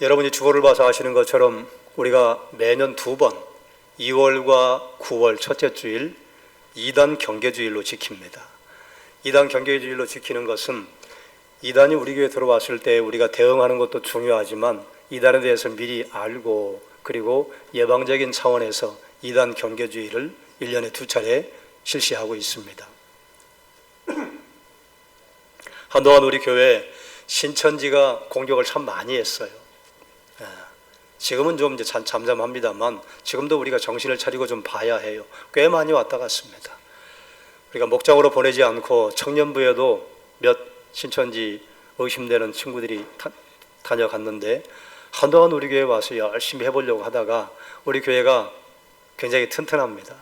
여러분이 주보를 봐서 아시는 것처럼 우리가 매년 두 번 2월과 9월 첫째 주일 이단 경계주일로 지킵니다. 이단 경계주일로 지키는 것은 이단이 우리 교회에 들어왔을 때 우리가 대응하는 것도 중요하지만 이단에 대해서 미리 알고 그리고 예방적인 차원에서 이단 경계주일을 1년에 2차례 실시하고 있습니다. 한동안 우리 교회 신천지가 공격을 참 많이 했어요. 지금은 좀 이제 잠잠합니다만 지금도 우리가 정신을 차리고 좀 봐야 해요. 꽤 많이 왔다 갔습니다. 우리가 목장으로 보내지 않고 청년부에도 몇 신천지 의심되는 친구들이 다녀갔는데 한동안 우리 교회에 와서 열심히 해보려고 하다가 우리 교회가 굉장히 튼튼합니다.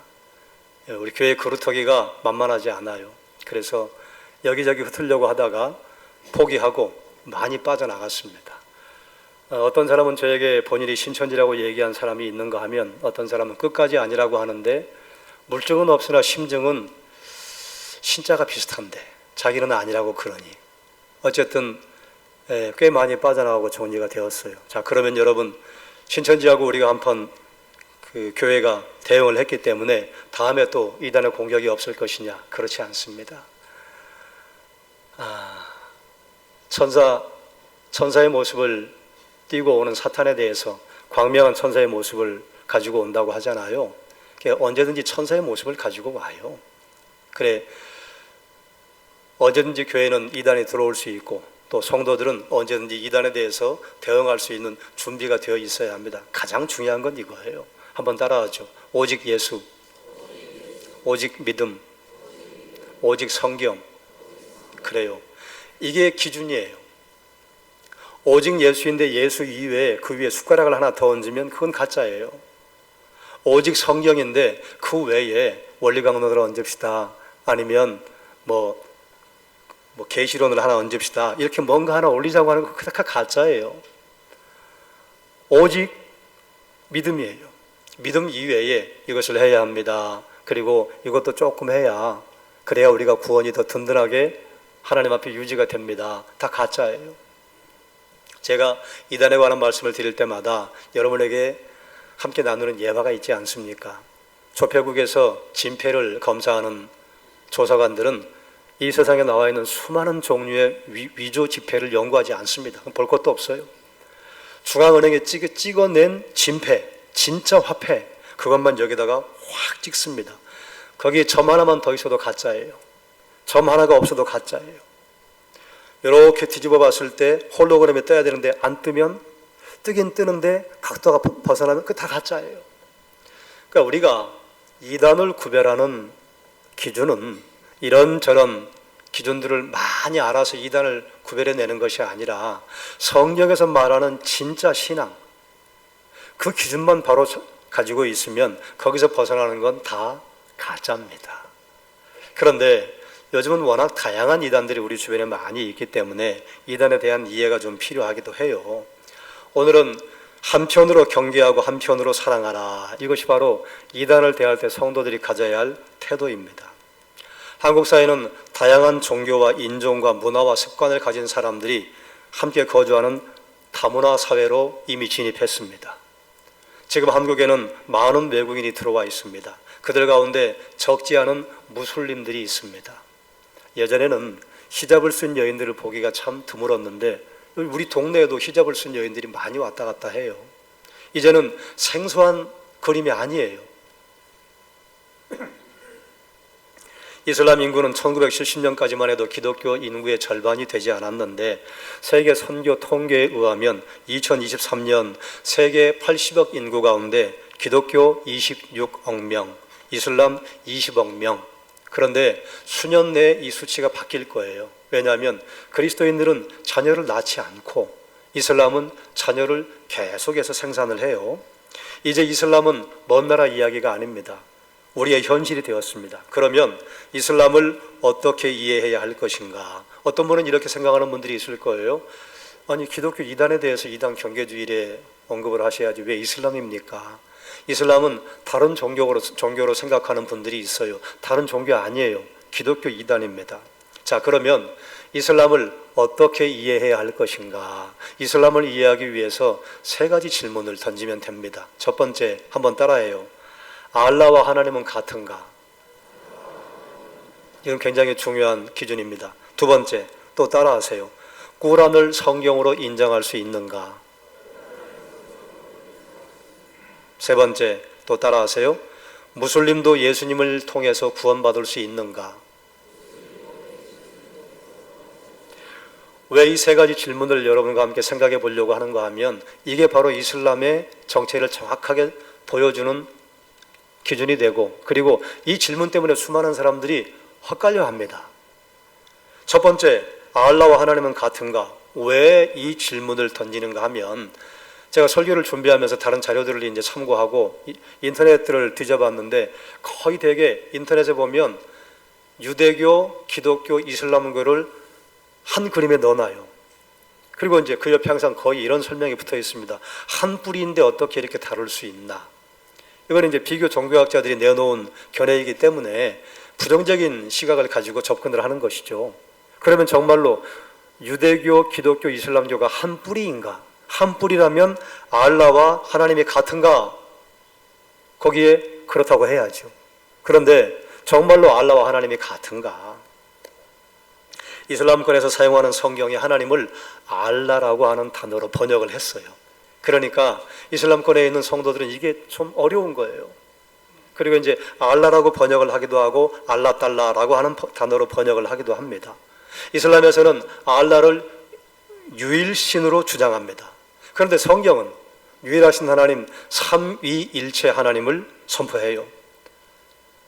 우리 교회 그루터기가 만만하지 않아요. 그래서 여기저기 흩으려고 하다가 포기하고 많이 빠져나갔습니다. 어떤 사람은 저에게 본인이 신천지라고 얘기한 사람이 있는가 하면 어떤 사람은 끝까지 아니라고 하는데 물증은 없으나 심증은 신자가 비슷한데 자기는 아니라고 그러니 어쨌든 꽤 많이 빠져나가고 정리가 되었어요. 자, 그러면 여러분 신천지하고 우리가 한번 그 교회가 대응을 했기 때문에 다음에 또 이단의 공격이 없을 것이냐? 그렇지 않습니다. 천사의 모습을 띄고 오는 사탄에 대해서 광명한 천사의 모습을 가지고 온다고 하잖아요. 언제든지 천사의 모습을 가지고 와요. 그래, 언제든지 교회는 이단이 들어올 수 있고 또 성도들은 언제든지 이단에 대해서 대응할 수 있는 준비가 되어 있어야 합니다. 가장 중요한 건 이거예요. 한번 따라하죠. 오직 예수, 오직 믿음, 오직 성경. 그래요. 이게 기준이에요. 오직 예수인데 예수 이외에 그 위에 숟가락을 하나 더 얹으면 그건 가짜예요. 오직 성경인데 그 외에 원리강론을 얹읍시다. 아니면 뭐 계시론을 하나 얹읍시다. 이렇게 뭔가 하나 올리자고 하는 거 그거 다 가짜예요. 오직 믿음이에요. 믿음 이외에 이것을 해야 합니다. 그리고 이것도 조금 해야 그래야 우리가 구원이 더 든든하게 하나님 앞에 유지가 됩니다. 다 가짜예요. 제가 이단에 관한 말씀을 드릴 때마다 여러분에게 함께 나누는 예화가 있지 않습니까? 조폐국에서 진폐를 검사하는 조사관들은 이 세상에 나와 있는 수많은 종류의 위조 지폐를 연구하지 않습니다. 볼 것도 없어요. 중앙은행에 찍어낸 진폐, 진짜 화폐, 그것만 여기다가 확 찍습니다. 거기에 점 하나만 더 있어도 가짜예요. 점 하나가 없어도 가짜예요. 이렇게 뒤집어 봤을 때 홀로그램에 떠야 되는데 안 뜨면 뜨긴 뜨는데 각도가 벗어나면 그거 다 가짜예요. 그러니까 우리가 이단을 구별하는 기준은 이런저런 기준들을 많이 알아서 이단을 구별해내는 것이 아니라 성경에서 말하는 진짜 신앙, 그 기준만 바로 가지고 있으면 거기서 벗어나는 건 다 가짜입니다. 그런데 요즘은 워낙 다양한 이단들이 우리 주변에 많이 있기 때문에 이단에 대한 이해가 좀 필요하기도 해요. 오늘은 한편으로 경계하고 한편으로 사랑하라. 이것이 바로 이단을 대할 때 성도들이 가져야 할 태도입니다. 한국 사회는 다양한 종교와 인종과 문화와 습관을 가진 사람들이 함께 거주하는 다문화 사회로 이미 진입했습니다. 지금 한국에는 많은 외국인이 들어와 있습니다. 그들 가운데 적지 않은 무슬림들이 있습니다. 예전에는 히잡을 쓴 여인들을 보기가 참 드물었는데 우리 동네에도 히잡을 쓴 여인들이 많이 왔다 갔다 해요. 이제는 생소한 그림이 아니에요. 이슬람 인구는 1970년까지만 해도 기독교 인구의 절반이 되지 않았는데 세계 선교 통계에 의하면 2023년 세계 80억 인구 가운데 기독교 26억 명, 이슬람 20억 명. 그런데 수년 내에 이 수치가 바뀔 거예요. 왜냐하면 그리스도인들은 자녀를 낳지 않고 이슬람은 자녀를 계속해서 생산을 해요. 이제 이슬람은 먼 나라 이야기가 아닙니다. 우리의 현실이 되었습니다. 그러면 이슬람을 어떻게 이해해야 할 것인가? 어떤 분은 이렇게 생각하는 분들이 있을 거예요. 아니, 기독교 이단에 대해서 이단 경계주일에 언급을 하셔야지 왜 이슬람입니까? 이슬람은 다른 종교로 생각하는 분들이 있어요. 다른 종교 아니에요. 기독교 이단입니다. 자, 그러면 이슬람을 어떻게 이해해야 할 것인가? 이슬람을 이해하기 위해서 세 가지 질문을 던지면 됩니다. 첫 번째, 한번 따라해요. 알라와 하나님은 같은가? 이건 굉장히 중요한 기준입니다. 두 번째, 또 따라하세요. 꾸란을 성경으로 인정할 수 있는가? 세 번째, 또 따라하세요. 무슬림도 예수님을 통해서 구원받을 수 있는가? 왜 이 세 가지 질문을 여러분과 함께 생각해 보려고 하는가 하면 이게 바로 이슬람의 정체를 정확하게 보여주는 기준이 되고, 그리고 이 질문 때문에 수많은 사람들이 헛갈려 합니다. 첫 번째, 알라와 하나님은 같은가? 왜 이 질문을 던지는가 하면, 제가 설교를 준비하면서 다른 자료들을 이제 참고하고 인터넷들을 뒤져봤는데 거의 대개 인터넷에 보면 유대교, 기독교, 이슬람교를 한 그림에 넣어놔요. 그리고 이제 그 옆에 항상 거의 이런 설명이 붙어 있습니다. 한 뿌리인데 어떻게 이렇게 다룰 수 있나? 이건 이제 비교 종교학자들이 내놓은 견해이기 때문에 부정적인 시각을 가지고 접근을 하는 것이죠. 그러면 정말로 유대교, 기독교, 이슬람교가 한 뿌리인가? 한 뿌리라면 알라와 하나님이 같은가? 거기에 그렇다고 해야죠. 그런데 정말로 알라와 하나님이 같은가? 이슬람권에서 사용하는 성경에 하나님을 알라라고 하는 단어로 번역을 했어요. 그러니까 이슬람권에 있는 성도들은 이게 좀 어려운 거예요. 그리고 이제 알라라고 번역을 하기도 하고 알라달라라고 하는 단어로 번역을 하기도 합니다. 이슬람에서는 알라를 유일신으로 주장합니다. 그런데 성경은 유일하신 하나님, 삼위일체 하나님을 선포해요.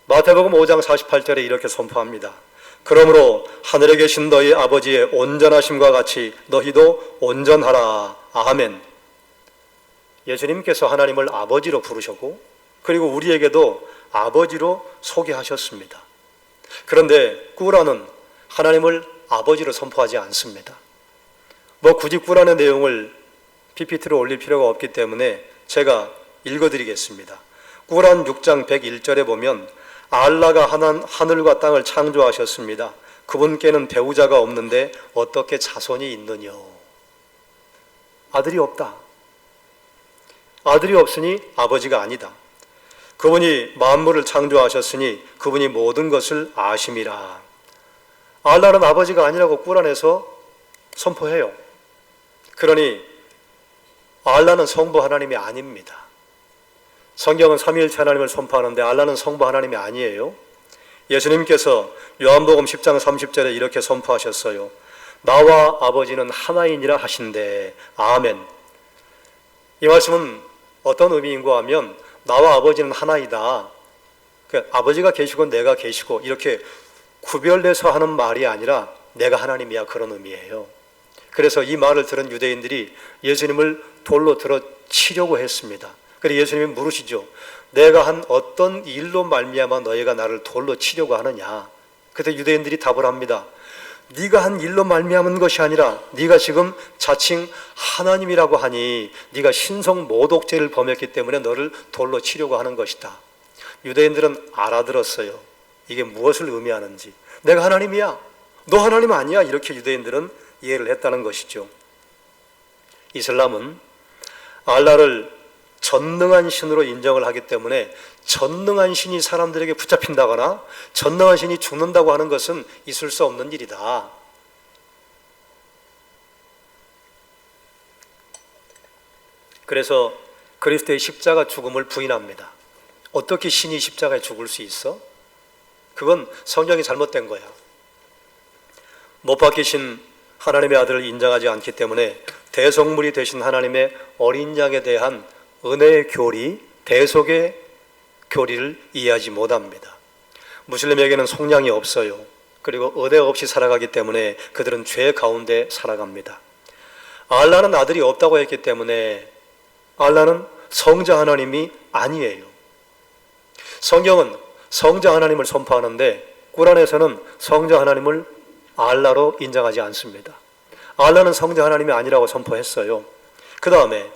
마태복음 5장 48절에 이렇게 선포합니다. 그러므로 하늘에 계신 너희 아버지의 온전하심과 같이 너희도 온전하라. 아멘. 예수님께서 하나님을 아버지로 부르셨고, 그리고 우리에게도 아버지로 소개하셨습니다. 그런데 꾸란은 하나님을 아버지로 선포하지 않습니다. 굳이 꾸란의 내용을 PPT로 올릴 필요가 없기 때문에 제가 읽어드리겠습니다. 꾸란 6장 101절에 보면 알라가 하늘과 땅을 창조하셨습니다. 그분께는 배우자가 없는데 어떻게 자손이 있느냐? 아들이 없다. 아들이 없으니 아버지가 아니다. 그분이 만물을 창조하셨으니 그분이 모든 것을 아심이라. 알라는 아버지가 아니라고 꾸란에서 선포해요. 그러니 알라는 성부 하나님이 아닙니다. 성경은 삼위일체 하나님을 선포하는데 알라는 성부 하나님이 아니에요. 예수님께서 요한복음 10장 30절에 이렇게 선포하셨어요. 나와 아버지는 하나이니라 하신대. 아멘. 이 말씀은 어떤 의미인가 하면 나와 아버지는 하나이다. 아버지가 계시고 내가 계시고 이렇게 구별돼서 하는 말이 아니라 내가 하나님이야, 그런 의미예요. 그래서 이 말을 들은 유대인들이 예수님을 돌로 들어 치려고 했습니다. 그래서 예수님이 물으시죠. 내가 한 어떤 일로 말미암아 너희가 나를 돌로 치려고 하느냐? 그때 유대인들이 답을 합니다. 네가 한 일로 말미암은 것이 아니라 네가 지금 자칭 하나님이라고 하니 네가 신성 모독죄를 범했기 때문에 너를 돌로 치려고 하는 것이다. 유대인들은 알아들었어요. 이게 무엇을 의미하는지. 내가 하나님이야, 너 하나님 아니야, 이렇게 유대인들은 이해를 했다는 것이죠. 이슬람은 알라를 전능한 신으로 인정을 하기 때문에 전능한 신이 사람들에게 붙잡힌다거나 전능한 신이 죽는다고 하는 것은 있을 수 없는 일이다. 그래서 그리스도의 십자가 죽음을 부인합니다. 어떻게 신이 십자가에 죽을 수 있어? 그건 성경이 잘못된 거야. 못 박히신 하나님의 아들을 인정하지 않기 때문에 대속물이 되신 하나님의 어린 양에 대한 은혜의 교리, 대속의 교리를 이해하지 못합니다. 무슬림에게는 속량이 없어요. 그리고 은혜 없이 살아가기 때문에 그들은 죄 가운데 살아갑니다. 알라는 아들이 없다고 했기 때문에 알라는 성자 하나님이 아니에요. 성경은 성자 하나님을 선포하는데 꾸란에서는 성자 하나님을 알라로 인정하지 않습니다. 알라는 성자 하나님이 아니라고 선포했어요. 그 다음에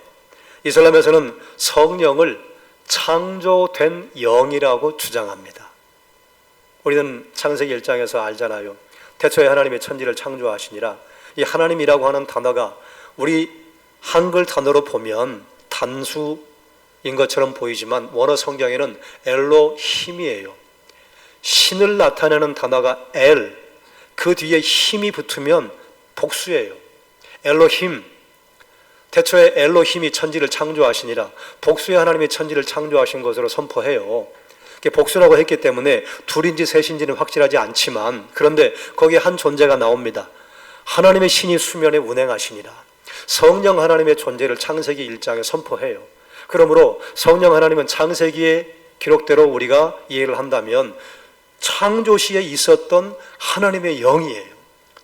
이슬람에서는 성령을 창조된 영이라고 주장합니다. 우리는 창세기 1장에서 알잖아요. 태초에 하나님의 천지를 창조하시니라. 이 하나님이라고 하는 단어가 우리 한글 단어로 보면 단수인 것처럼 보이지만 원어 성경에는 엘로힘이에요. 신을 나타내는 단어가 엘, 그 뒤에 힘이 붙으면 복수예요. 엘로힘, 태초에 엘로힘이 천지를 창조하시니라. 복수의 하나님이 천지를 창조하신 것으로 선포해요. 복수라고 했기 때문에 둘인지 셋인지는 확실하지 않지만, 그런데 거기에 한 존재가 나옵니다. 하나님의 신이 수면에 운행하시니라. 성령 하나님의 존재를 창세기 1장에 선포해요. 그러므로 성령 하나님은 창세기의 기록대로 우리가 이해를 한다면 창조시에 있었던 하나님의 영이에요.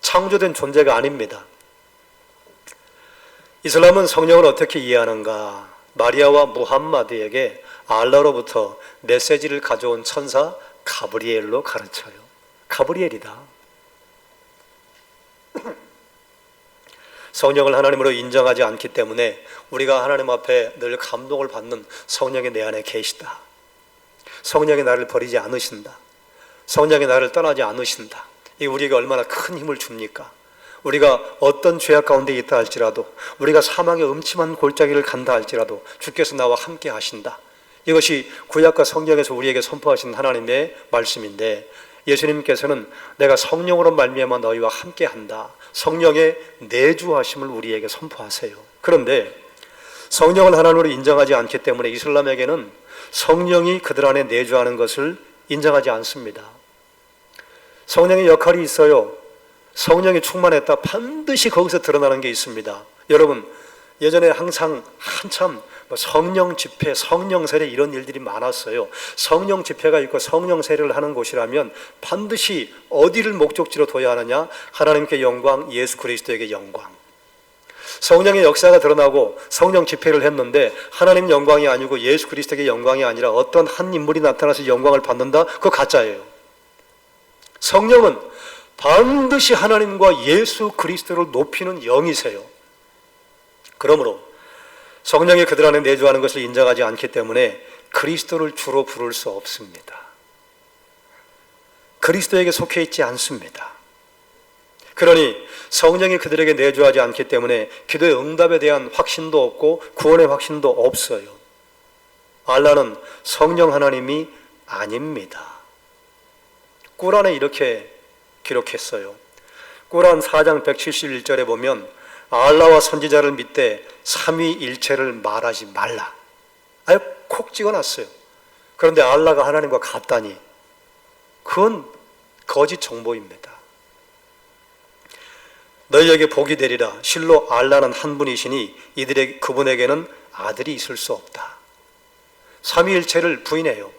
창조된 존재가 아닙니다. 이슬람은 성령을 어떻게 이해하는가? 마리아와 무함마드에게 알라로부터 메시지를 가져온 천사 가브리엘로 가르쳐요. 가브리엘이다. 성령을 하나님으로 인정하지 않기 때문에 우리가 하나님 앞에 늘 감동을 받는 성령이 내 안에 계시다. 성령이 나를 버리지 않으신다. 성령이 나를 떠나지 않으신다. 이게 우리에게 얼마나 큰 힘을 줍니까? 우리가 어떤 죄악 가운데 있다 할지라도, 우리가 사망의 음침한 골짜기를 간다 할지라도 주께서 나와 함께 하신다. 이것이 구약과 성경에서 우리에게 선포하신 하나님의 말씀인데, 예수님께서는 내가 성령으로 말미암아 너희와 함께 한다, 성령의 내주하심을 우리에게 선포하세요. 그런데 성령을 하나님으로 인정하지 않기 때문에 이슬람에게는 성령이 그들 안에 내주하는 것을 인정하지 않습니다. 성령의 역할이 있어요. 성령이 충만했다, 반드시 거기서 드러나는 게 있습니다. 여러분, 예전에 항상 한참 성령 집회, 성령 세례 이런 일들이 많았어요. 성령 집회가 있고 성령 세례를 하는 곳이라면 반드시 어디를 목적지로 둬야 하느냐? 하나님께 영광, 예수 그리스도에게 영광. 성령의 역사가 드러나고 성령 집회를 했는데 하나님 영광이 아니고 예수 그리스도에게 영광이 아니라 어떤 한 인물이 나타나서 영광을 받는다? 그거 가짜예요. 성령은 반드시 하나님과 예수 그리스도를 높이는 영이세요. 그러므로 성령이 그들 안에 내주하는 것을 인정하지 않기 때문에 그리스도를 주로 부를 수 없습니다. 그리스도에게 속해 있지 않습니다. 그러니 성령이 그들에게 내주하지 않기 때문에 기도의 응답에 대한 확신도 없고 구원의 확신도 없어요. 알라는 성령 하나님이 아닙니다. 꾸란에 이렇게 기록했어요. 꾸란 4장 171절에 보면 알라와 선지자를 믿되 삼위일체를 말하지 말라. 아예 콕 찍어놨어요. 그런데 알라가 하나님과 같다니 그건 거짓 정보입니다. 너희에게 복이 되리라. 실로 알라는 한 분이시니 그분에게는 아들이 있을 수 없다. 삼위일체를 부인해요.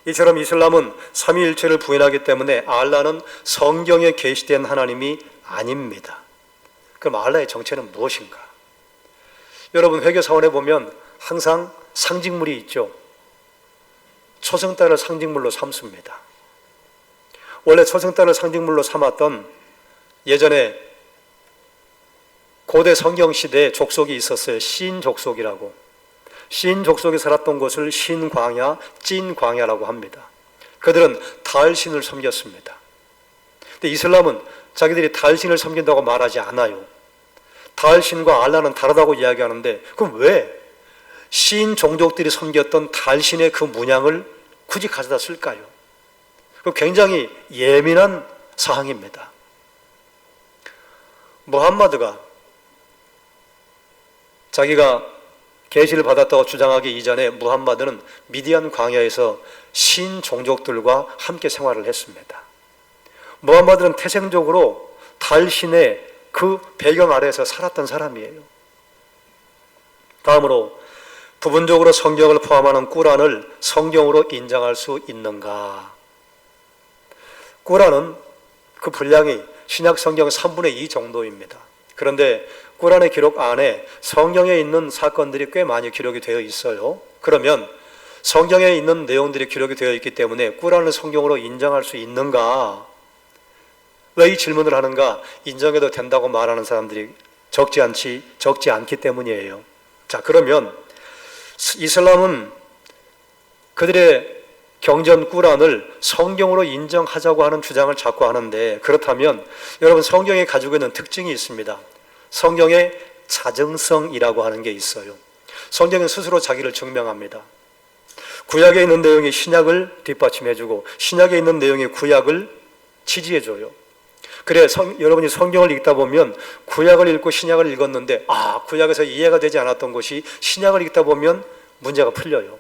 이처럼 이슬람은 삼위일체를 부인하기 때문에 알라는 성경에 계시된 하나님이 아닙니다. 그럼 알라의 정체는 무엇인가? 여러분, 회계사원에 보면 항상 상징물이 있죠. 초승달을 상징물로 삼습니다. 원래 초승달을 상징물로 삼았던 예전에 고대 성경시대에 족속이 있었어요. 신 족속이라고. 신 족속이 살았던 곳을 신광야, 찐광야라고 합니다. 그들은 달신을 섬겼습니다. 근데 이슬람은 자기들이 달신을 섬긴다고 말하지 않아요. 달신과 알라는 다르다고 이야기하는데 그럼 왜 신 종족들이 섬겼던 달신의 그 문양을 굳이 가져다 쓸까요? 그 굉장히 예민한 사항입니다. 무함마드가 자기가 계시를 받았다고 주장하기 이전에 무함마드는 미디안 광야에서 신 종족들과 함께 생활을 했습니다. 무함마드는 태생적으로 달신의 그 배경 아래에서 살았던 사람이에요. 다음으로 부분적으로 성경을 포함하는 꾸란을 성경으로 인정할 수 있는가? 꾸란은 그 분량이 신약 성경 3분의 2 정도입니다. 그런데 꾸란의 기록 안에 성경에 있는 사건들이 꽤 많이 기록이 되어 있어요. 그러면 성경에 있는 내용들이 기록이 되어 있기 때문에 꾸란을 성경으로 인정할 수 있는가? 왜 이 질문을 하는가? 인정해도 된다고 말하는 사람들이 적지 않기 때문이에요. 자, 그러면 이슬람은 그들의 경전 꾸란을 성경으로 인정하자고 하는 주장을 자꾸 하는데, 그렇다면 여러분, 성경이 가지고 있는 특징이 있습니다. 성경의 자정성이라고 하는 게 있어요. 성경은 스스로 자기를 증명합니다. 구약에 있는 내용이 신약을 뒷받침해주고 신약에 있는 내용이 구약을 지지해줘요. 그래, 여러분이 성경을 읽다 보면 구약을 읽고 신약을 읽었는데 구약에서 이해가 되지 않았던 것이 신약을 읽다 보면 문제가 풀려요.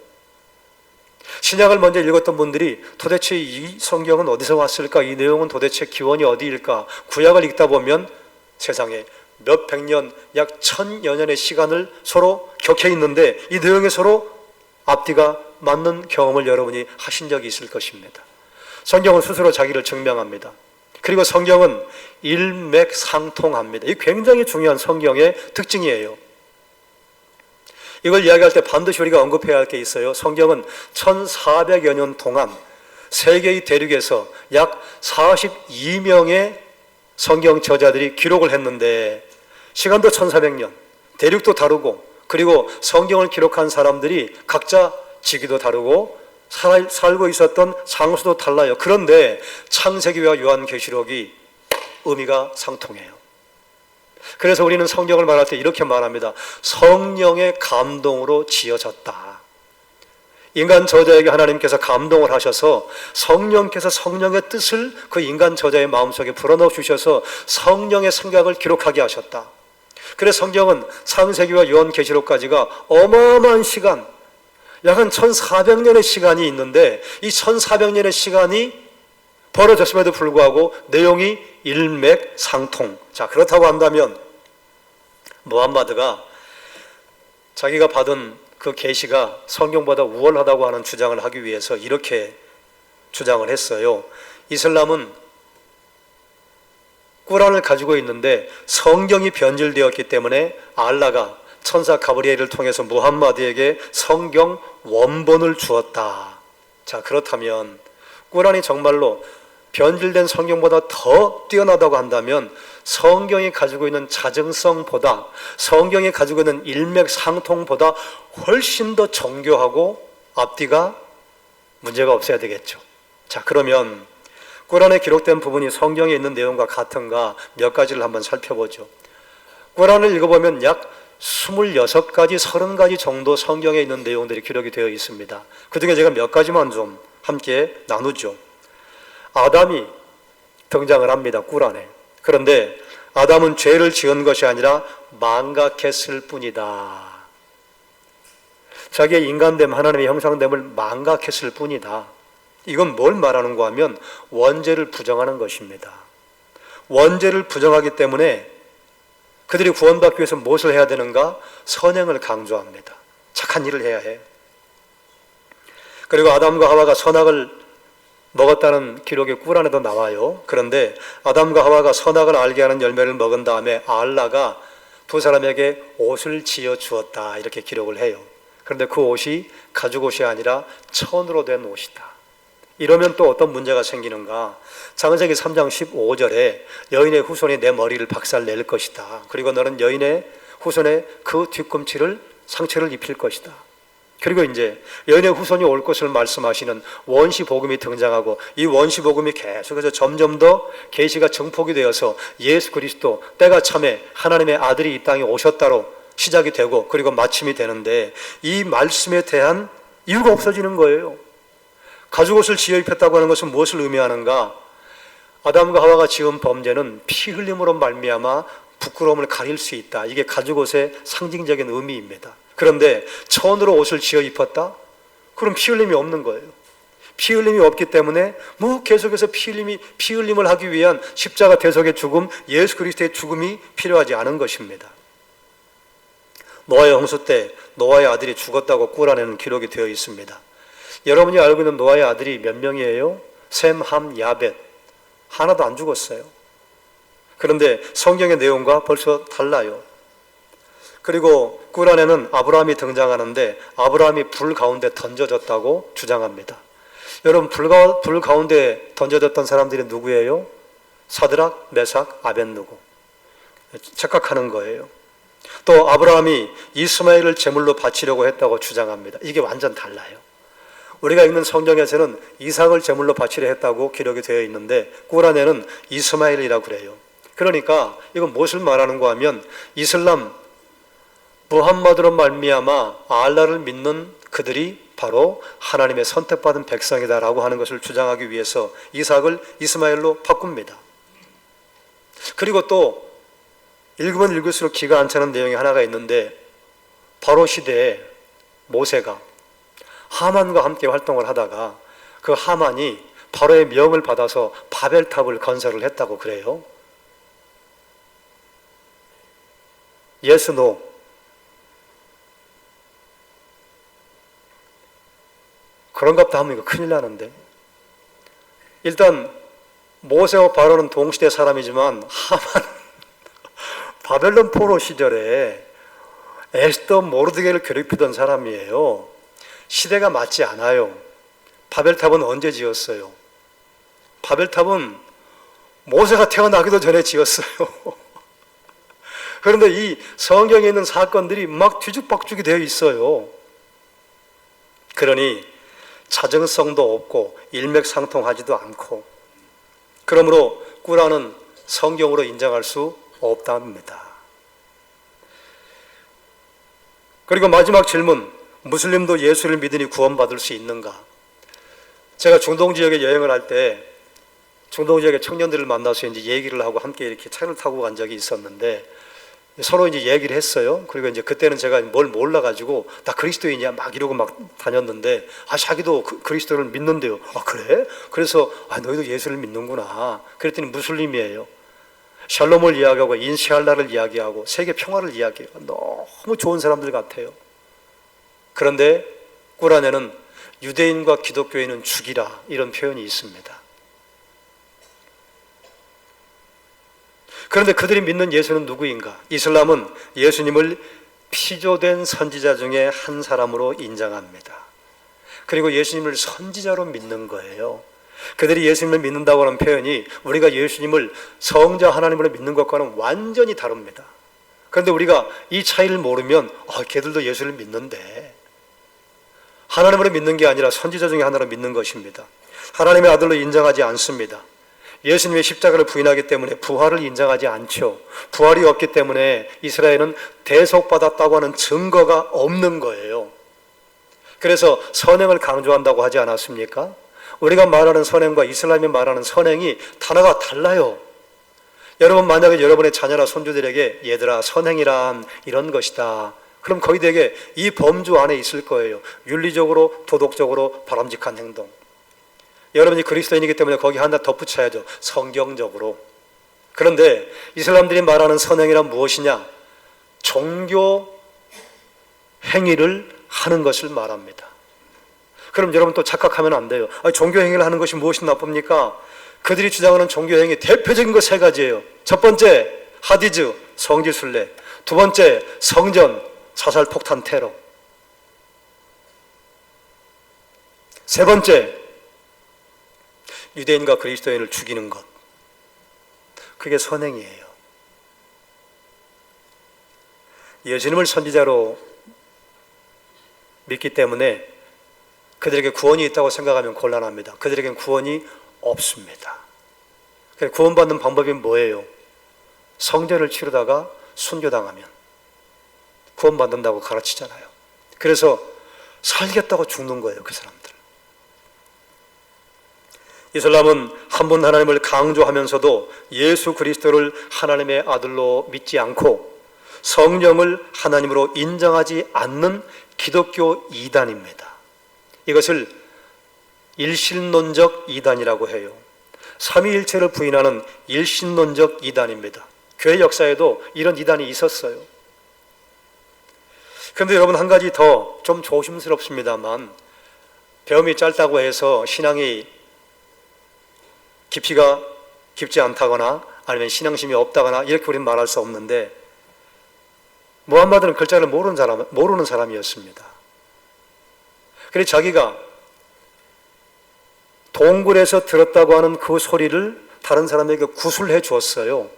신약을 먼저 읽었던 분들이 도대체 이 성경은 어디서 왔을까? 이 내용은 도대체 기원이 어디일까? 구약을 읽다 보면 세상에 몇 백 년, 약 1000여 년의 시간을 서로 격해 있는데 이 내용에 서로 앞뒤가 맞는 경험을 여러분이 하신 적이 있을 것입니다. 성경은 스스로 자기를 증명합니다. 그리고 성경은 일맥상통합니다. 이 굉장히 중요한 성경의 특징이에요. 이걸 이야기할 때 반드시 우리가 언급해야 할 게 있어요. 성경은 1400여 년 동안 세계의 대륙에서 약 42명의 성경 저자들이 기록을 했는데 시간도 1400년, 대륙도 다르고, 그리고 성경을 기록한 사람들이 각자 지기도 다르고 살고 있었던 장소도 달라요. 그런데 창세기와 요한계시록이 의미가 상통해요. 그래서 우리는 성경을 말할 때 이렇게 말합니다. 성령의 감동으로 지어졌다. 인간 저자에게 하나님께서 감동을 하셔서 성령께서 성령의 뜻을 그 인간 저자의 마음속에 불어넣어 주셔서 성령의 생각을 기록하게 하셨다. 그래서 성경은 창세기와 요한계시록까지가 어마어마한 시간, 약 한 1400년의 시간이 있는데 이 1400년의 시간이 벌어졌음에도 불구하고 내용이 일맥상통. 자, 그렇다고 한다면 무함마드가 자기가 받은 그 계시가 성경보다 우월하다고 하는 주장을 하기 위해서 이렇게 주장을 했어요. 이슬람은 꾸란을 가지고 있는데 성경이 변질되었기 때문에 알라가 천사 가브리엘을 통해서 무함마드에게 성경 원본을 주었다. 자, 그렇다면 꾸란이 정말로 변질된 성경보다 더 뛰어나다고 한다면 성경이 가지고 있는 자정성보다, 성경이 가지고 있는 일맥상통보다 훨씬 더 정교하고 앞뒤가 문제가 없어야 되겠죠. 자, 그러면 꾸란에 기록된 부분이 성경에 있는 내용과 같은가 몇 가지를 한번 살펴보죠. 꾸란을 읽어보면 약 26가지, 30가지 정도 성경에 있는 내용들이 기록이 되어 있습니다. 그 중에 제가 몇 가지만 좀 함께 나누죠. 아담이 등장을 합니다, 꾸란에. 그런데 아담은 죄를 지은 것이 아니라 망각했을 뿐이다. 자기의 인간됨, 하나님의 형상됨을 망각했을 뿐이다. 이건 뭘 말하는가 하면 원죄를 부정하는 것입니다. 원죄를 부정하기 때문에 그들이 구원받기 위해서 무엇을 해야 되는가? 선행을 강조합니다. 착한 일을 해야 해. 그리고 아담과 하와가 선악을 먹었다는 기록이 꾸란에도 나와요. 그런데 아담과 하와가 선악을 알게 하는 열매를 먹은 다음에 알라가 두 사람에게 옷을 지어 주었다, 이렇게 기록을 해요. 그런데 그 옷이 가죽 옷이 아니라 천으로 된 옷이다. 이러면 또 어떤 문제가 생기는가? 창세기 3장 15절에 여인의 후손이 내 머리를 박살낼 것이다. 그리고 너는 여인의 후손의 그 뒤꿈치를 상처를 입힐 것이다. 그리고 이제 여인의 후손이 올 것을 말씀하시는 원시복음이 등장하고 이 원시복음이 계속해서 점점 더 계시가 증폭이 되어서 예수 그리스도 때가 참에 하나님의 아들이 이 땅에 오셨다로 시작이 되고 그리고 마침이 되는데 이 말씀에 대한 이유가 없어지는 거예요. 가죽옷을 지어 입혔다고 하는 것은 무엇을 의미하는가? 아담과 하와가 지은 범죄는 피 흘림으로 말미암아 부끄러움을 가릴 수 있다. 이게 가죽옷의 상징적인 의미입니다. 그런데 천으로 옷을 지어 입었다? 그럼 피 흘림이 없는 거예요. 피 흘림이 없기 때문에 계속해서 피 흘림을 하기 위한 십자가 대속의 죽음, 예수 그리스도의 죽음이 필요하지 않은 것입니다. 노아의 홍수 때 노아의 아들이 죽었다고 꾸란에는 기록이 되어 있습니다. 여러분이 알고 있는 노아의 아들이 몇 명이에요? 셈, 함, 야벳. 하나도 안 죽었어요. 그런데 성경의 내용과 벌써 달라요. 그리고 꾸란에는 아브라함이 등장하는데 아브라함이 불 가운데 던져졌다고 주장합니다. 여러분, 불 가운데 던져졌던 사람들이 누구예요? 사드락, 메삭, 아벳느고. 착각하는 거예요. 또 아브라함이 이스마엘을 제물로 바치려고 했다고 주장합니다. 이게 완전 달라요. 우리가 읽는 성경에서는 이삭을 제물로 바치려 했다고 기록이 되어 있는데 꾸란에는 이스마엘이라고 그래요. 그러니까 이건 무엇을 말하는가 하면 이슬람 무함마드로 말미암아 알라를 믿는 그들이 바로 하나님의 선택받은 백성이다라고 하는 것을 주장하기 위해서 이삭을 이스마엘로 바꿉니다. 그리고 또 읽으면 읽을수록 기가 안 차는 내용이 하나가 있는데 바로 시대에 모세가 하만과 함께 활동을 하다가 그 하만이 바로의 명을 받아서 바벨탑을 건설을 했다고 그래요. Yes, no. 그런갑다 하면 이거 큰일 나는데. 일단 모세와 바로는 동시대 사람이지만 하만은 바벨론 포로 시절에 에스더 모르드게를 괴롭히던 사람이에요. 시대가 맞지 않아요. 바벨탑은 언제 지었어요? 바벨탑은 모세가 태어나기도 전에 지었어요. 그런데 이 성경에 있는 사건들이 막 뒤죽박죽이 되어 있어요. 그러니 자정성도 없고 일맥상통하지도 않고, 그러므로 꾸란은 성경으로 인정할 수 없답니다. 그리고 마지막 질문, 무슬림도 예수를 믿으니 구원받을 수 있는가? 제가 중동 지역에 여행을 할 때 중동 지역의 청년들을 만나서 이제 얘기를 하고 함께 이렇게 차를 타고 간 적이 있었는데 서로 이제 얘기를 했어요. 그리고 이제 그때는 제가 뭘 몰라가지고 나 그리스도인이야 막 이러고 막 다녔는데 자기도 그리스도를 믿는데요. 그래? 그래서 너희도 예수를 믿는구나. 그랬더니 무슬림이에요. 샬롬을 이야기하고 인시알라를 이야기하고 세계 평화를 이야기해요. 너무 좋은 사람들 같아요. 그런데 꾸란에는 유대인과 기독교인은 죽이라 이런 표현이 있습니다. 그런데 그들이 믿는 예수는 누구인가? 이슬람은 예수님을 피조된 선지자 중에 한 사람으로 인정합니다. 그리고 예수님을 선지자로 믿는 거예요. 그들이 예수님을 믿는다고 하는 표현이 우리가 예수님을 성자 하나님으로 믿는 것과는 완전히 다릅니다. 그런데 우리가 이 차이를 모르면 걔들도 예수를 믿는데, 하나님으로 믿는 게 아니라 선지자 중에 하나로 믿는 것입니다. 하나님의 아들로 인정하지 않습니다. 예수님의 십자가를 부인하기 때문에 부활을 인정하지 않죠. 부활이 없기 때문에 이스라엘은 대속받았다고 하는 증거가 없는 거예요. 그래서 선행을 강조한다고 하지 않았습니까? 우리가 말하는 선행과 이슬람이 말하는 선행이 단어가 달라요. 여러분, 만약에 여러분의 자녀나 손주들에게 얘들아 선행이란 이런 것이다, 그럼 거의 대개 이 범주 안에 있을 거예요. 윤리적으로 도덕적으로 바람직한 행동. 여러분이 그리스도인이기 때문에 거기 하나 덧붙여야죠. 성경적으로. 그런데 이슬람들이 말하는 선행이란 무엇이냐? 종교 행위를 하는 것을 말합니다. 그럼 여러분 또 착각하면 안 돼요. 종교 행위를 하는 것이 무엇이 나쁩니까? 그들이 주장하는 종교 행위 대표적인 거 세 가지예요. 첫 번째, 하디즈, 성지순례. 두 번째, 성전, 자살, 폭탄, 테러. 세 번째, 유대인과 그리스도인을 죽이는 것. 그게 선행이에요. 예수님을 선지자로 믿기 때문에 그들에게 구원이 있다고 생각하면 곤란합니다. 그들에겐 구원이 없습니다. 구원받는 방법이 뭐예요? 성전을 치르다가 순교당하면 구원받는다고 가르치잖아요. 그래서 살겠다고 죽는 거예요, 그 사람들. 이슬람은 한 분 하나님을 강조하면서도 예수 그리스도를 하나님의 아들로 믿지 않고 성령을 하나님으로 인정하지 않는 기독교 이단입니다. 이것을 일신론적 이단이라고 해요. 삼위일체를 부인하는 일신론적 이단입니다. 교회 역사에도 이런 이단이 있었어요. 그런데 여러분, 한 가지 더 좀 조심스럽습니다만, 배움이 짧다고 해서 신앙이 깊이가 깊지 않다거나 아니면 신앙심이 없다거나 이렇게 우리는 말할 수 없는데, 무함마드는 글자를 모르는 사람이었습니다. 그래서 자기가 동굴에서 들었다고 하는 그 소리를 다른 사람에게 구술해 주었어요.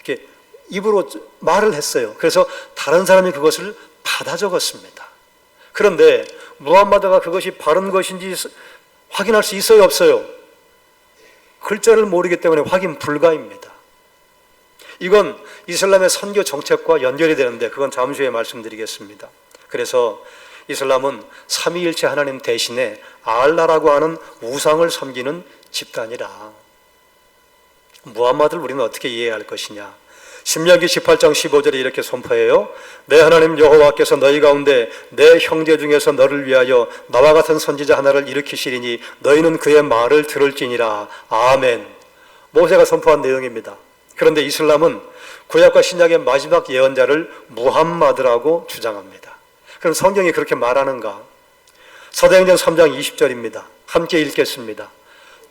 이렇게 입으로 말을 했어요. 그래서 다른 사람이 그것을 받아 적었습니다. 그런데 무함마드가 그것이 바른 것인지 확인할 수 있어요, 없어요? 글자를 모르기 때문에 확인 불가입니다. 이건 이슬람의 선교 정책과 연결이 되는데 그건 잠시 후에 말씀드리겠습니다. 그래서 이슬람은 삼위일체 하나님 대신에 알라라고 하는 우상을 섬기는 집단이라. 무함마드를 우리는 어떻게 이해해야 할 것이냐? 신명기 18장 15절에 이렇게 선포해요. 내 하나님 여호와께서 너희 가운데 내 형제 중에서 너를 위하여 나와 같은 선지자 하나를 일으키시리니 너희는 그의 말을 들을지니라. 아멘. 모세가 선포한 내용입니다. 그런데 이슬람은 구약과 신약의 마지막 예언자를 무함마드라고 주장합니다. 그럼 성경이 그렇게 말하는가? 사도행전 3장 20절입니다. 함께 읽겠습니다.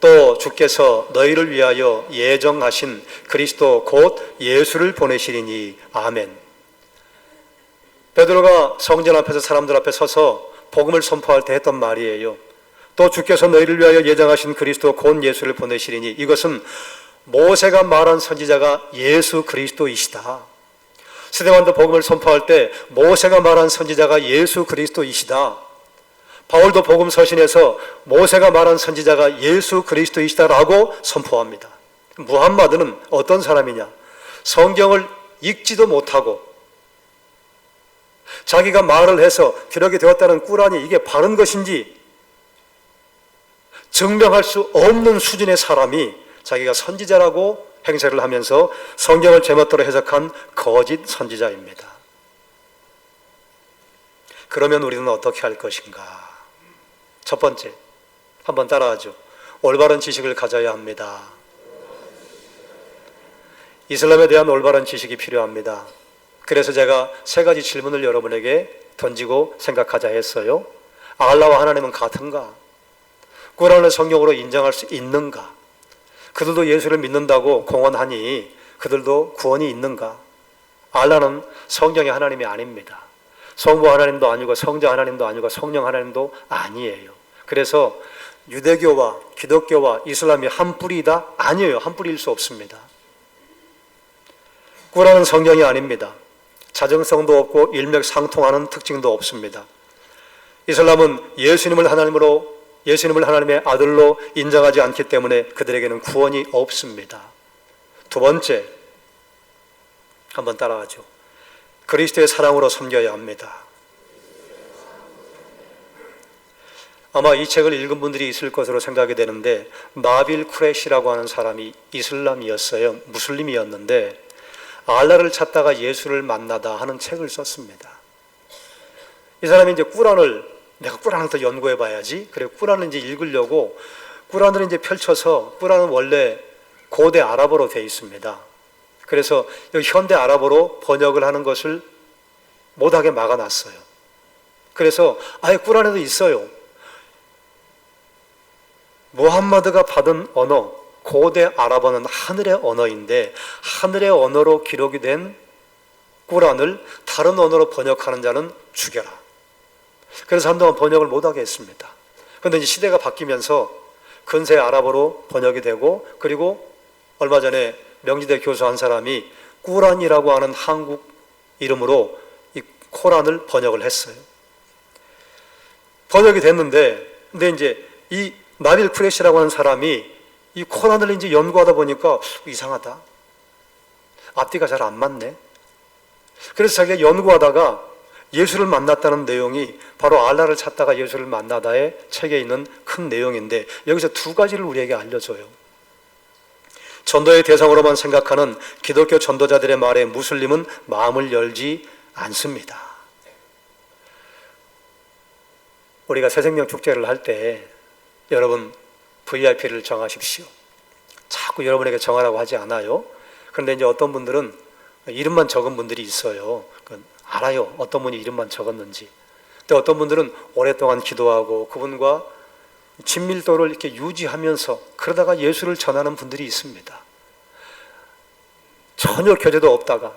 또 주께서 너희를 위하여 예정하신 그리스도 곧 예수를 보내시리니. 아멘. 베드로가 성전 앞에서 사람들 앞에 서서 복음을 선포할 때 했던 말이에요. 또 주께서 너희를 위하여 예정하신 그리스도 곧 예수를 보내시리니. 이것은 모세가 말한 선지자가 예수 그리스도이시다. 스데반도 복음을 선포할 때 모세가 말한 선지자가 예수 그리스도이시다. 바울도 복음 서신에서 모세가 말한 선지자가 예수 그리스도이시다라고 선포합니다. 무함마드는 어떤 사람이냐? 성경을 읽지도 못하고 자기가 말을 해서 기록이 되었다는 꾸란이 이게 바른 것인지 증명할 수 없는 수준의 사람이 자기가 선지자라고 행세를 하면서 성경을 제멋대로 해석한 거짓 선지자입니다. 그러면 우리는 어떻게 할 것인가? 첫 번째, 한번 따라하죠. 올바른 지식을 가져야 합니다. 이슬람에 대한 올바른 지식이 필요합니다. 그래서 제가 세 가지 질문을 여러분에게 던지고 생각하자 했어요. 알라와 하나님은 같은가? 꾸란을 성경으로 인정할 수 있는가? 그들도 예수를 믿는다고 공언하니 그들도 구원이 있는가? 알라는 성경의 하나님이 아닙니다. 성부 하나님도 아니고 성자 하나님도 아니고 성령 하나님도 아니에요. 그래서 유대교와 기독교와 이슬람이 한 뿌리다? 아니에요. 한 뿌리일 수 없습니다. 꾸란은 성경이 아닙니다. 자정성도 없고 일맥상통하는 특징도 없습니다. 이슬람은 예수님을 하나님의 아들로 인정하지 않기 때문에 그들에게는 구원이 없습니다. 두 번째, 한번 따라하죠. 그리스도의 사랑으로 섬겨야 합니다. 아마 이 책을 읽은 분들이 있을 것으로 생각이 되는데 나빌 쿠레시라고 하는 사람이 이슬람이었어요. 무슬림이었는데 알라를 찾다가 예수를 만나다 하는 책을 썼습니다. 이 사람이 이제 내가 꾸란을 더 연구해 봐야지. 그래 꾸란을 이제 읽으려고 꾸란을 이제 펼쳐서 꾸란은 원래 고대 아랍어로 되어 있습니다. 그래서 현대 아랍어로 번역을 하는 것을 못하게 막아놨어요. 그래서 아예 꾸란에도 있어요. 무함마드가 받은 언어, 고대 아랍어는 하늘의 언어인데 하늘의 언어로 기록이 된 꾸란을 다른 언어로 번역하는 자는 죽여라. 그래서 한동안 번역을 못하게 했습니다. 그런데 이제 시대가 바뀌면서 근세 아랍어로 번역이 되고 그리고 얼마 전에 명지대 교수 한 사람이 꾸란이라고 하는 한국 이름으로 이 코란을 번역을 했어요. 번역이 됐는데 근데 이제 이 나빌 쿠레시라고 하는 사람이 이 코란을 이제 연구하다 보니까 이상하다. 앞뒤가 잘 안 맞네. 그래서 자기가 연구하다가 예수를 만났다는 내용이 바로 알라를 찾다가 예수를 만나다의 책에 있는 큰 내용인데 여기서 두 가지를 우리에게 알려줘요. 전도의 대상으로만 생각하는 기독교 전도자들의 말에 무슬림은 마음을 열지 않습니다. 우리가 새생명 축제를 할 때 여러분 VIP를 정하십시오. 자꾸 여러분에게 정하라고 하지 않아요. 그런데 이제 어떤 분들은 이름만 적은 분들이 있어요. 알아요. 어떤 분이 이름만 적었는지. 근데 어떤 분들은 오랫동안 기도하고 그분과 친밀도를 이렇게 유지하면서 그러다가 예수를 전하는 분들이 있습니다. 전혀 교제도 없다가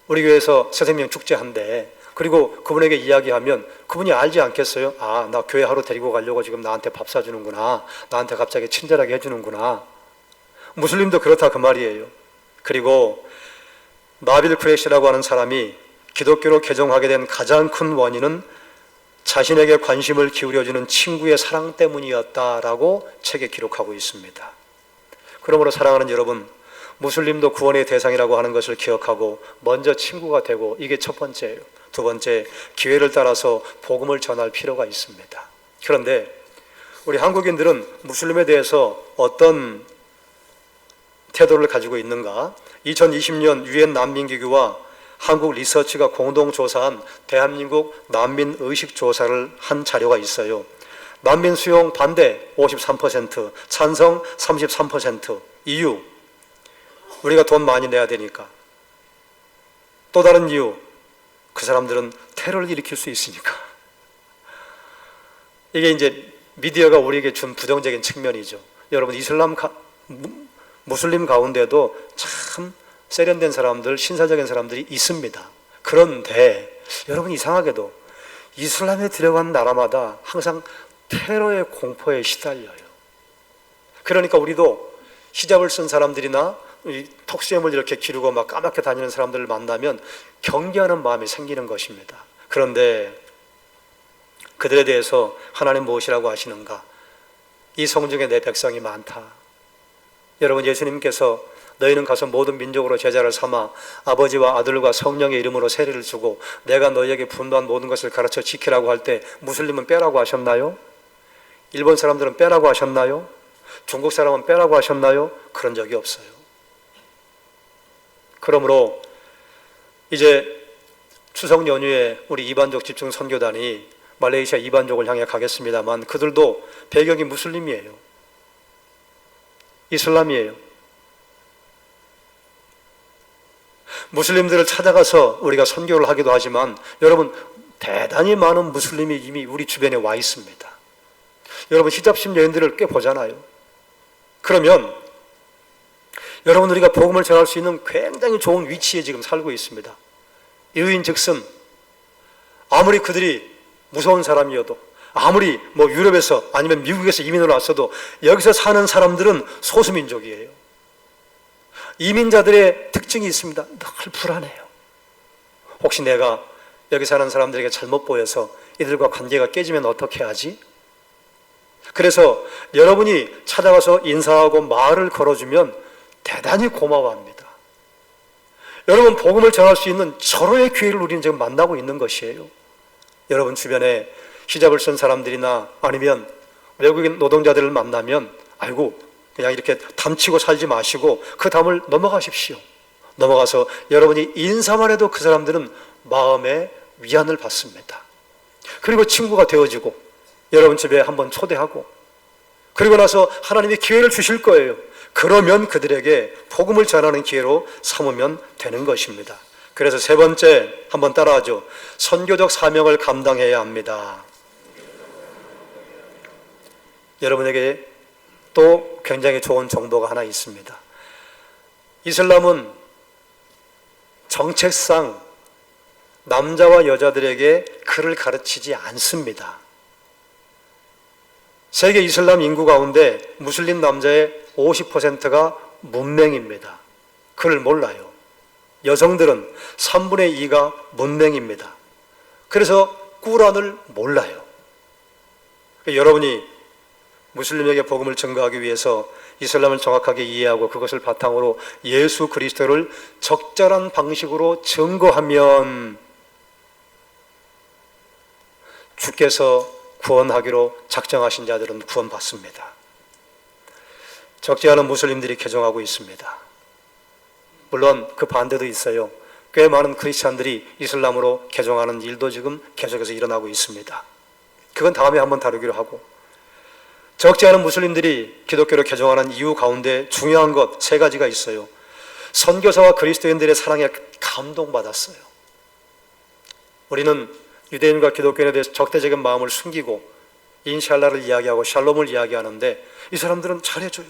우리 교회에서 새생명 축제한대. 그리고 그분에게 이야기하면 그분이 알지 않겠어요? 아, 나 교회 하루 데리고 가려고 지금 나한테 밥 사주는구나. 나한테 갑자기 친절하게 해주는구나. 무슬림도 그렇다 그 말이에요. 그리고 나빌 쿠레시라고 하는 사람이 기독교로 개종하게 된 가장 큰 원인은 자신에게 관심을 기울여주는 친구의 사랑 때문이었다라고 책에 기록하고 있습니다. 그러므로 사랑하는 여러분, 무슬림도 구원의 대상이라고 하는 것을 기억하고 먼저 친구가 되고, 이게 첫 번째예요. 두 번째, 기회를 따라서 복음을 전할 필요가 있습니다. 그런데 우리 한국인들은 무슬림에 대해서 어떤 태도를 가지고 있는가? 2020년 유엔 난민기구와 한국 리서치가 공동 조사한 대한민국 난민 의식 조사를 한 자료가 있어요. 난민 수용 반대 53%, 찬성 33%. 이유, 우리가 돈 많이 내야 되니까. 또 다른 이유, 그 사람들은 테러를 일으킬 수 있으니까. 이게 이제 미디어가 우리에게 준 부정적인 측면이죠. 여러분, 무슬림 가운데도 참 세련된 사람들, 신사적인 사람들이 있습니다. 그런데 여러분, 이상하게도 이슬람에 들어간 나라마다 항상 테러의 공포에 시달려요. 그러니까 우리도 히잡을 쓴 사람들이나 턱수염을 이렇게 기르고 막 까맣게 다니는 사람들을 만나면 경계하는 마음이 생기는 것입니다. 그런데 그들에 대해서 하나님 무엇이라고 하시는가? 이 성중에 내 백성이 많다. 여러분, 예수님께서 너희는 가서 모든 민족으로 제자를 삼아 아버지와 아들과 성령의 이름으로 세례를 주고 내가 너희에게 분노한 모든 것을 가르쳐 지키라고 할 때 무슬림은 빼라고 하셨나요? 일본 사람들은 빼라고 하셨나요? 중국 사람은 빼라고 하셨나요? 그런 적이 없어요. 그러므로 이제 추석 연휴에 우리 이반족 집중 선교단이 말레이시아 이반족을 향해 가겠습니다만 그들도 배경이 무슬림이에요. 이슬람이에요. 무슬림들을 찾아가서 우리가 선교를 하기도 하지만 여러분, 대단히 많은 무슬림이 이미 우리 주변에 와 있습니다. 여러분, 히잡식 여인들을 꽤 보잖아요. 그러면 여러분, 우리가 복음을 전할 수 있는 굉장히 좋은 위치에 지금 살고 있습니다. 이유인즉슨 아무리 그들이 무서운 사람이어도, 아무리 유럽에서 아니면 미국에서 이민을 왔어도 여기서 사는 사람들은 소수민족이에요. 이민자들의 특징이 있습니다. 늘 불안해요. 혹시 내가 여기 사는 사람들에게 잘못 보여서 이들과 관계가 깨지면 어떻게 하지? 그래서 여러분이 찾아가서 인사하고 말을 걸어주면 대단히 고마워합니다. 여러분, 복음을 전할 수 있는 절호의 기회를 우리는 지금 만나고 있는 것이에요. 여러분 주변에 히잡을 쓴 사람들이나 아니면 외국인 노동자들을 만나면 아이고, 그냥 이렇게 담치고 살지 마시고 그 담을 넘어가십시오. 넘어가서 여러분이 인사만 해도 그 사람들은 마음의 위안을 받습니다. 그리고 친구가 되어지고 여러분 집에 한번 초대하고, 그리고 나서 하나님이 기회를 주실 거예요. 그러면 그들에게 복음을 전하는 기회로 삼으면 되는 것입니다. 그래서 세 번째, 한번 따라하죠. 선교적 사명을 감당해야 합니다. 여러분에게 또 굉장히 좋은 정보가 하나 있습니다. 이슬람은 정책상 남자와 여자들에게 글을 가르치지 않습니다. 세계 이슬람 인구 가운데 무슬림 남자의 50%가 문맹입니다. 글을 몰라요. 여성들은 3분의 2가 문맹입니다. 그래서 꾸란을 몰라요. 여러분이 무슬림에게 복음을 전가하기 위해서 이슬람을 정확하게 이해하고 그것을 바탕으로 예수 그리스도를 적절한 방식으로 증거하면 주께서 구원하기로 작정하신 자들은 구원받습니다. 적지 않은 무슬림들이 개종하고 있습니다. 물론 그 반대도 있어요. 꽤 많은 크리스찬들이 이슬람으로 개종하는 일도 지금 계속해서 일어나고 있습니다. 그건 다음에 한번 다루기로 하고, 적지 않은 무슬림들이 기독교로 개종하는 이유 가운데 중요한 것 세 가지가 있어요. 선교사와 그리스도인들의 사랑에 감동받았어요. 우리는 유대인과 기독교인에 대해서 적대적인 마음을 숨기고 인샬라를 이야기하고 샬롬을 이야기하는데 이 사람들은 잘해줘요.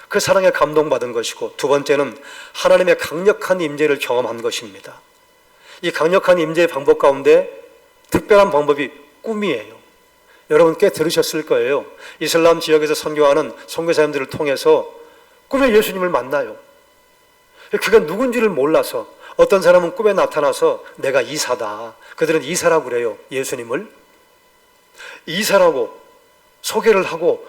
그 사랑에 감동받은 것이고, 두 번째는 하나님의 강력한 임재를 경험한 것입니다. 이 강력한 임재의 방법 가운데 특별한 방법이 꿈이에요. 여러분 꽤 들으셨을 거예요. 이슬람 지역에서 선교하는 선교사님들을 통해서 꿈에 예수님을 만나요. 그가 누군지를 몰라서 어떤 사람은 꿈에 나타나서 내가 이사다. 그들은 이사라고 그래요. 예수님을 이사라고 소개를 하고,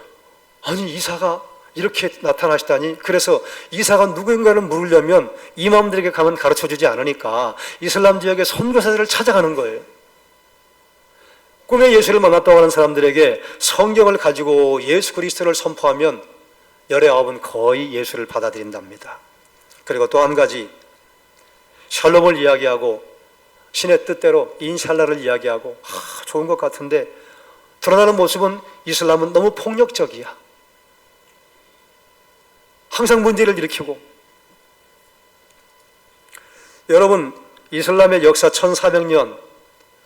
아니 이사가 이렇게 나타나시다니. 그래서 이사가 누구인가를 물으려면 이마음들에게 가면 가르쳐주지 않으니까 이슬람 지역의 선교사들을 찾아가는 거예요. 꿈에 예수를 만났다고 하는 사람들에게 성경을 가지고 예수 그리스도를 선포하면 열의 아홉은 거의 예수를 받아들인답니다. 그리고 또 한 가지, 샬롬을 이야기하고 신의 뜻대로 인샬라를 이야기하고 좋은 것 같은데 드러나는 모습은 이슬람은 너무 폭력적이야. 항상 문제를 일으키고. 여러분, 이슬람의 역사 1400년,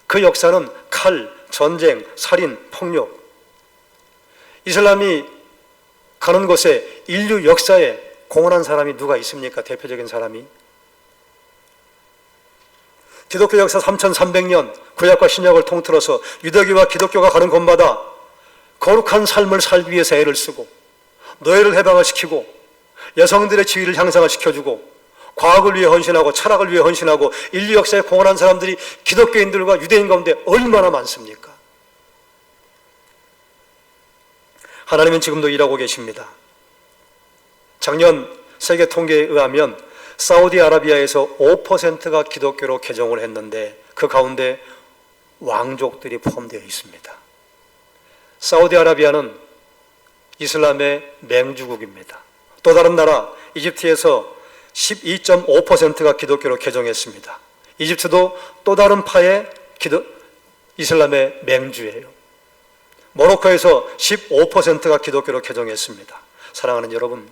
그 역사는 칼, 전쟁, 살인, 폭력. 이슬람이 가는 곳에 인류 역사에 공헌한 사람이 누가 있습니까? 대표적인 사람이. 기독교 역사 3300년, 구약과 신약을 통틀어서 유대교와 기독교가 가는 곳마다 거룩한 삶을 살기 위해서 애를 쓰고, 노예를 해방을 시키고, 여성들의 지위를 향상을 시켜주고, 과학을 위해 헌신하고 철학을 위해 헌신하고 인류 역사에 공헌한 사람들이 기독교인들과 유대인 가운데 얼마나 많습니까? 하나님은 지금도 일하고 계십니다. 작년 세계 통계에 의하면 사우디아라비아에서 5%가 기독교로 개종을 했는데 그 가운데 왕족들이 포함되어 있습니다. 사우디아라비아는 이슬람의 맹주국입니다. 또 다른 나라 이집트에서 12.5%가 기독교로 개종했습니다. 이집트도 또 다른 파의 이슬람의 맹주예요. 모로코에서 15%가 기독교로 개종했습니다. 사랑하는 여러분,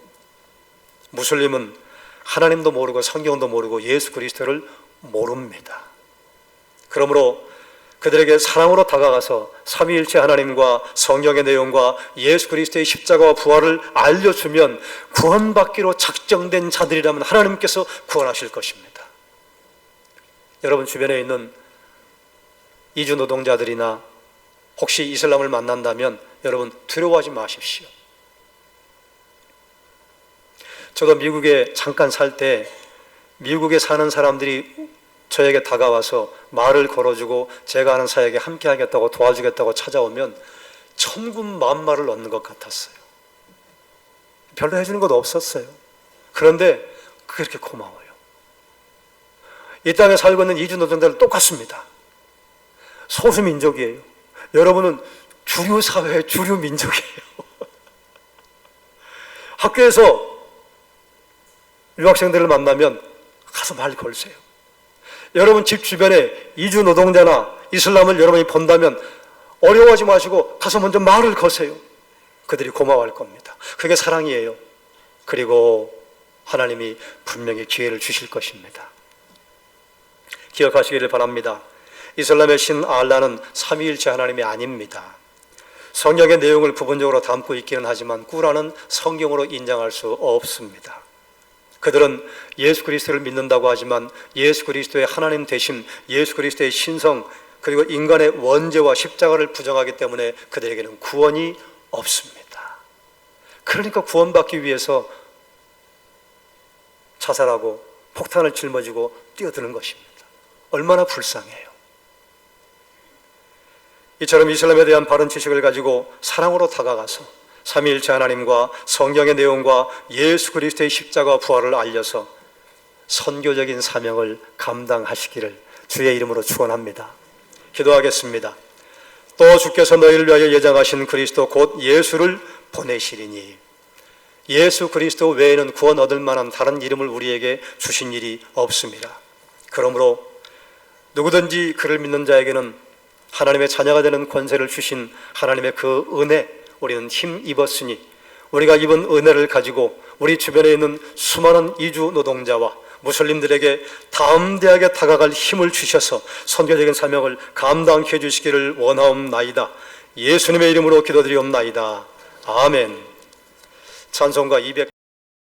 무슬림은 하나님도 모르고 성경도 모르고 예수 그리스도를 모릅니다. 그러므로 그들에게 사랑으로 다가가서 삼위일체 하나님과 성경의 내용과 예수 그리스도의 십자가와 부활을 알려주면 구원받기로 작정된 자들이라면 하나님께서 구원하실 것입니다. 여러분 주변에 있는 이주 노동자들이나 혹시 이슬람을 만난다면 여러분 두려워하지 마십시오. 저도 미국에 잠깐 살 때 미국에 사는 사람들이 저에게 다가와서 말을 걸어주고 제가 아는 사역에 함께 하겠다고 도와주겠다고 찾아오면 천군만마를 얻는 것 같았어요. 별로 해주는 것 없었어요. 그런데 그렇게 고마워요. 이 땅에 살고 있는 이주 노동자들 똑같습니다. 소수민족이에요. 여러분은 주류 사회의 주류 민족이에요. 학교에서 유학생들을 만나면 가서 말 걸세요. 여러분 집 주변에 이주 노동자나 이슬람을 여러분이 본다면 어려워하지 마시고 가서 먼저 말을 거세요. 그들이 고마워할 겁니다. 그게 사랑이에요. 그리고 하나님이 분명히 기회를 주실 것입니다. 기억하시기를 바랍니다. 이슬람의 신 알라는 삼위일체 하나님이 아닙니다. 성경의 내용을 부분적으로 담고 있기는 하지만 꾸란은 성경으로 인정할 수 없습니다. 그들은 예수 그리스도를 믿는다고 하지만 예수 그리스도의 하나님 되심, 예수 그리스도의 신성, 그리고 인간의 원죄와 십자가를 부정하기 때문에 그들에게는 구원이 없습니다. 그러니까 구원받기 위해서 자살하고 폭탄을 짊어지고 뛰어드는 것입니다. 얼마나 불쌍해요. 이처럼 이슬람에 대한 바른 지식을 가지고 사랑으로 다가가서 삼위일체 하나님과 성경의 내용과 예수 그리스도의 십자가와 부활을 알려서 선교적인 사명을 감당하시기를 주의 이름으로 축원합니다. 기도하겠습니다. 또 주께서 너희를 위하여 예정하신 그리스도 곧 예수를 보내시리니 예수 그리스도 외에는 구원 얻을 만한 다른 이름을 우리에게 주신 일이 없습니다. 그러므로 누구든지 그를 믿는 자에게는 하나님의 자녀가 되는 권세를 주신 하나님의 그 은혜, 우리는 힘입었으니 우리가 입은 은혜를 가지고 우리 주변에 있는 수많은 이주 노동자와 무슬림들에게 담대하게 다가갈 힘을 주셔서 선교적인 사명을 감당케 해주시기를 원하옵나이다. 예수님의 이름으로 기도드리옵나이다. 아멘. 찬송가 200